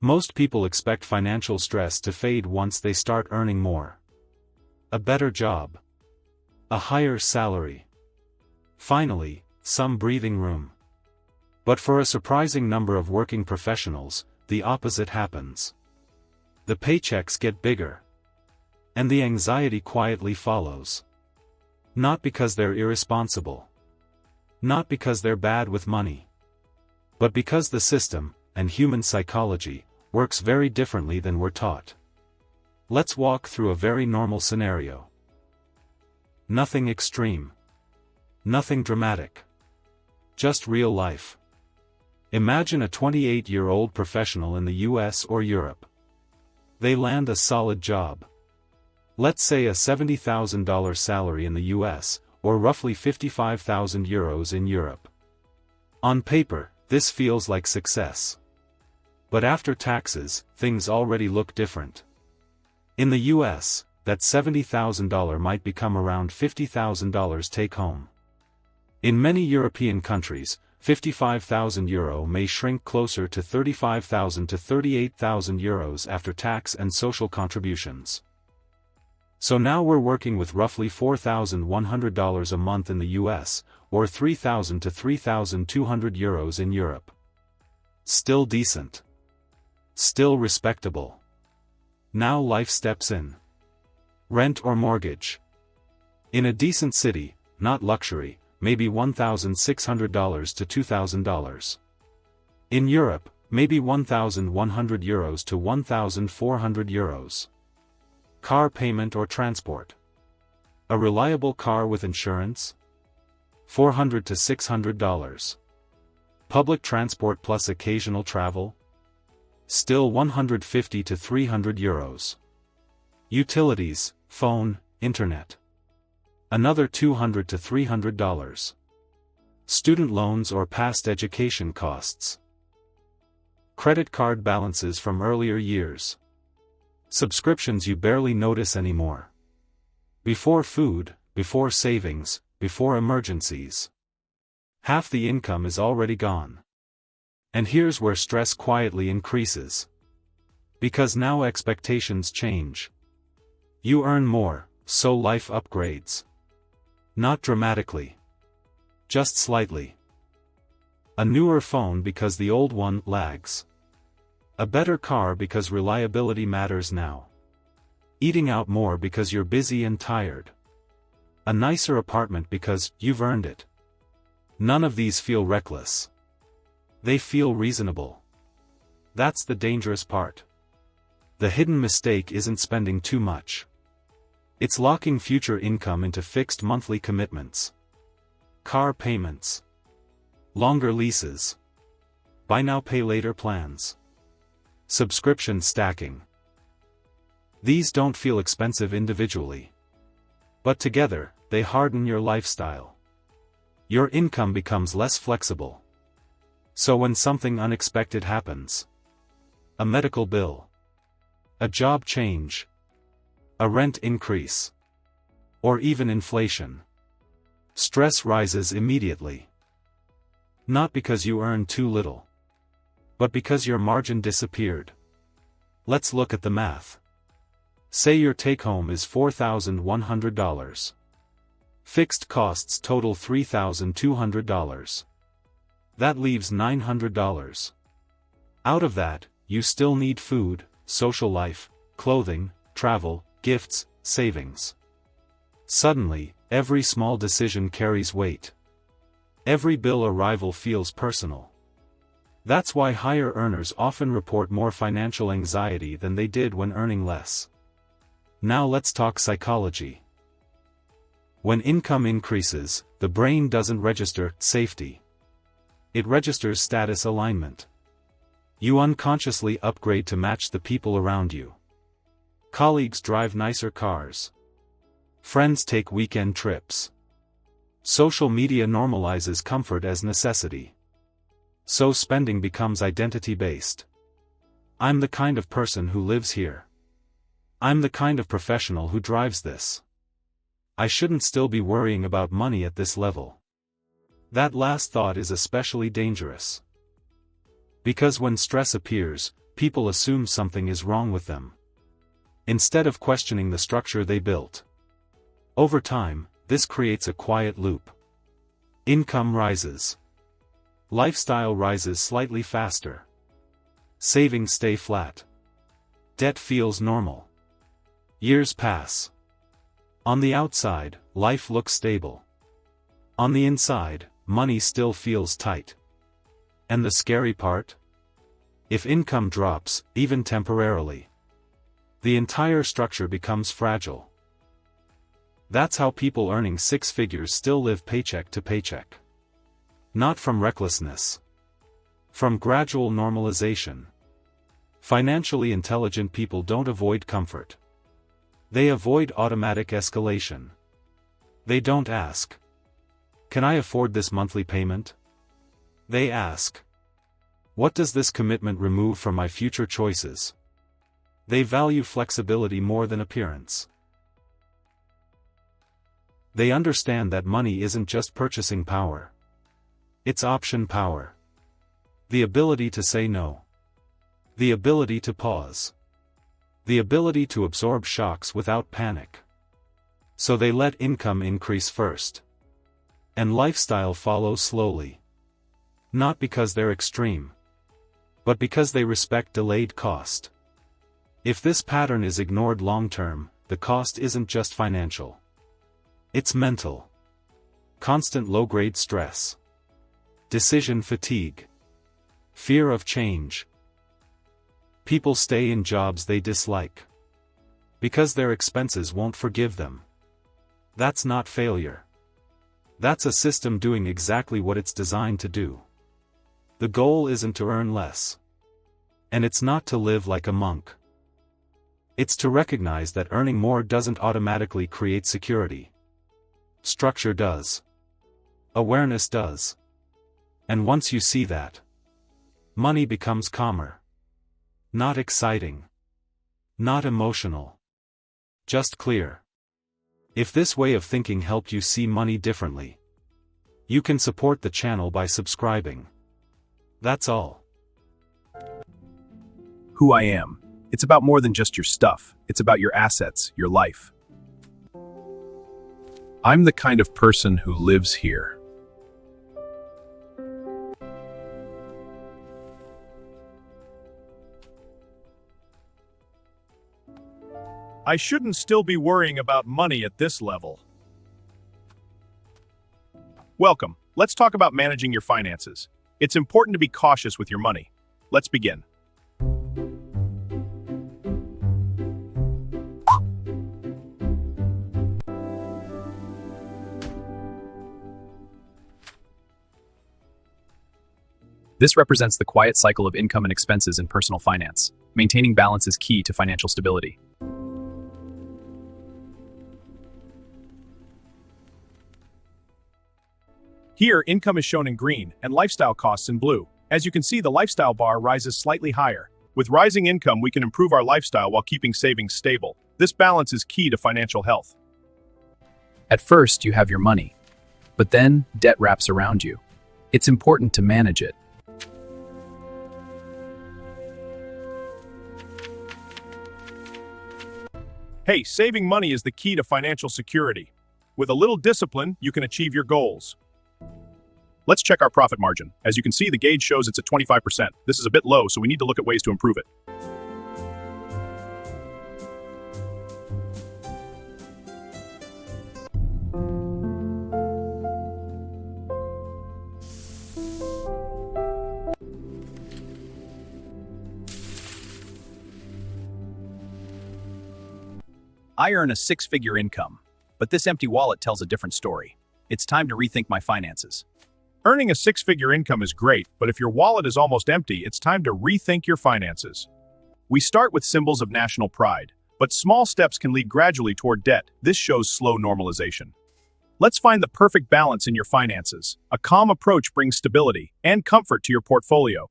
Most people expect financial stress to fade once they start earning more. A better job. A higher salary. Finally, some breathing room. But for a surprising number of working professionals, the opposite happens. The paychecks get bigger. And the anxiety quietly follows. Not because they're irresponsible. Not because they're bad with money. But because the system, and human psychology, works very differently than we're taught. Let's walk through a very normal scenario. Nothing extreme. Nothing dramatic. Just real life. Imagine a 28-year-old professional in the US or Europe. They land a solid job. Let's say a $70,000 salary in the US, or roughly 55,000 euros in Europe. On paper, this feels like success. But after taxes, things already look different. In the US, that $70,000 might become around $50,000 take home. In many European countries, €55,000 may shrink closer to €35,000 to €38,000 after tax and social contributions. So now we're working with roughly $4,100 a month in the US, or €3,000 to €3,200 in Europe. Still decent. Still respectable. Now life steps in. Rent or mortgage. In a decent city, not luxury, maybe $1,600 to $2,000. In Europe, maybe €1,100 to €1,400. Car payment or transport. A reliable car with insurance? $400 to $600. Public transport plus occasional travel? Still €150 to €300. Utilities, phone, internet. Another $200 to $300. Student loans or past education costs. Credit card balances from earlier years. Subscriptions you barely notice anymore. Before food, before savings, before emergencies. Half the income is already gone. And here's where stress quietly increases. Because now expectations change. You earn more, so life upgrades. Not dramatically. Just slightly. A newer phone because the old one lags. A better car because reliability matters now. Eating out more because you're busy and tired. A nicer apartment because you've earned it. None of these feel reckless. They feel reasonable. That's the dangerous part. The hidden mistake isn't spending too much. It's locking future income into fixed monthly commitments. Car payments. Longer leases. Buy now pay later plans. Subscription stacking. These don't feel expensive individually. But together, they harden your lifestyle. Your income becomes less flexible. So when something unexpected happens, a medical bill, a job change, a rent increase, or even inflation, stress rises immediately. Not because you earn too little, but because your margin disappeared. Let's look at the math. Say your take-home is $4,100. Fixed costs total $3,200. That leaves $900. Out of that, you still need food, social life, clothing, travel, gifts, savings. Suddenly, every small decision carries weight. Every bill arrival feels personal. That's why higher earners often report more financial anxiety than they did when earning less. Now let's talk psychology. When income increases, the brain doesn't register safety. It registers status alignment. You unconsciously upgrade to match the people around you. Colleagues drive nicer cars. Friends take weekend trips. Social media normalizes comfort as necessity. So spending becomes identity-based. I'm the kind of person who lives here. I'm the kind of professional who drives this. I shouldn't still be worrying about money at this level. That last thought is especially dangerous. Because when stress appears, people assume something is wrong with them, instead of questioning the structure they built. Over time, this creates a quiet loop. Income rises. Lifestyle rises slightly faster. Savings stay flat. Debt feels normal. Years pass. On the outside, life looks stable. On the inside, money still feels tight. And the scary part? If income drops, even temporarily, the entire structure becomes fragile. That's how people earning six figures still live paycheck to paycheck. Not from recklessness. From gradual normalization. Financially intelligent people don't avoid comfort. They avoid automatic escalation. They don't ask, "Can I afford this monthly payment?" They ask, "What does this commitment remove from my future choices?" They value flexibility more than appearance. They understand that money isn't just purchasing power. It's option power. The ability to say no. The ability to pause. The ability to absorb shocks without panic. So they let income increase first. And lifestyle follow slowly. Not because they're extreme, but because they respect delayed cost. If this pattern is ignored long-term, the cost isn't just financial. It's mental. Constant low-grade stress. Decision fatigue. Fear of change. People stay in jobs they dislike, because their expenses won't forgive them. That's not failure. That's a system doing exactly what it's designed to do. The goal isn't to earn less. And it's not to live like a monk. It's to recognize that earning more doesn't automatically create security. Structure does. Awareness does. And once you see that, money becomes calmer. Not exciting. Not emotional. Just clear. If this way of thinking helped you see money differently, you can support the channel by subscribing. That's all. Who I am. It's about more than just your stuff. It's about your assets, your life. I'm the kind of person who lives here. I shouldn't still be worrying about money at this level. Welcome. Let's talk about managing your finances. It's important to be cautious with your money. Let's begin. This represents the quiet cycle of income and expenses in personal finance. Maintaining balance is key to financial stability. Here, income is shown in green and lifestyle costs in blue. As you can see, the lifestyle bar rises slightly higher. With rising income, we can improve our lifestyle while keeping savings stable. This balance is key to financial health. At first, you have your money, but then debt wraps around you. It's important to manage it. Hey, saving money is the key to financial security. With a little discipline, you can achieve your goals. Let's check our profit margin. As you can see, the gauge shows it's at 25%. This is a bit low, so we need to look at ways to improve it. I earn a six-figure income, but this empty wallet tells a different story. It's time to rethink my finances. Earning a six-figure income is great, but if your wallet is almost empty, it's time to rethink your finances. We start with symbols of national pride, but small steps can lead gradually toward debt. This shows slow normalization. Let's find the perfect balance in your finances. A calm approach brings stability and comfort to your portfolio.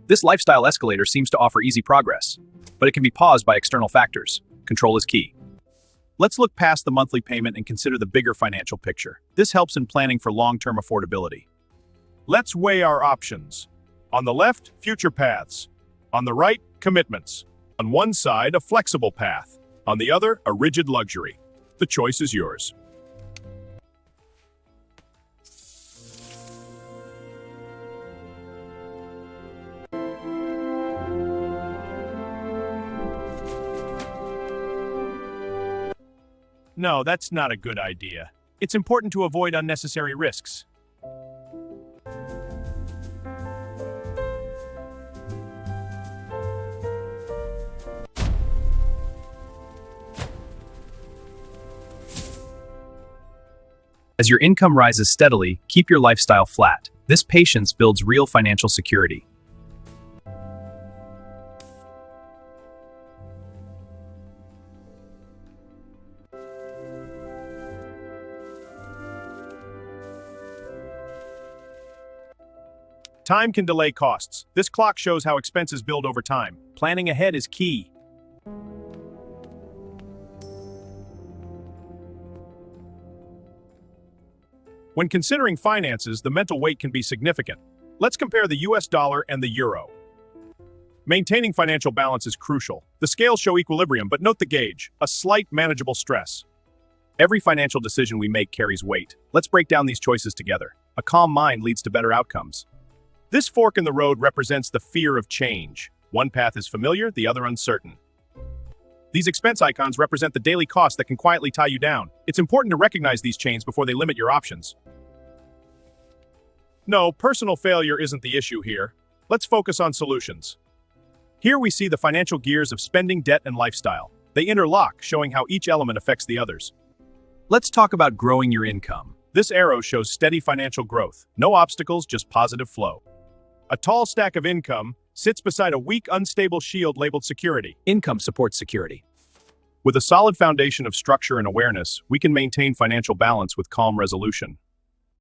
This lifestyle escalator seems to offer easy progress, but it can be paused by external factors. Control is key. Let's look past the monthly payment and consider the bigger financial picture. This helps in planning for long-term affordability. Let's weigh our options. On the left, future paths. On the right, commitments. On one side, a flexible path. On the other, a rigid luxury. The choice is yours. No, that's not a good idea. It's important to avoid unnecessary risks. As your income rises steadily, keep your lifestyle flat. This patience builds real financial security. Time can delay costs. This clock shows how expenses build over time. Planning ahead is key. When considering finances, the mental weight can be significant. Let's compare the US dollar and the euro. Maintaining financial balance is crucial. The scales show equilibrium, but note the gauge, a slight manageable stress. Every financial decision we make carries weight. Let's break down these choices together. A calm mind leads to better outcomes. This fork in the road represents the fear of change. One path is familiar, the other uncertain. These expense icons represent the daily costs that can quietly tie you down. It's important to recognize these chains before they limit your options. No, personal failure isn't the issue here. Let's focus on solutions. Here we see the financial gears of spending, debt, and lifestyle. They interlock, showing how each element affects the others. Let's talk about growing your income. This arrow shows steady financial growth. No obstacles, just positive flow. A tall stack of income sits beside a weak, unstable shield labeled security. Income supports security. With a solid foundation of structure and awareness, we can maintain financial balance with calm resolution.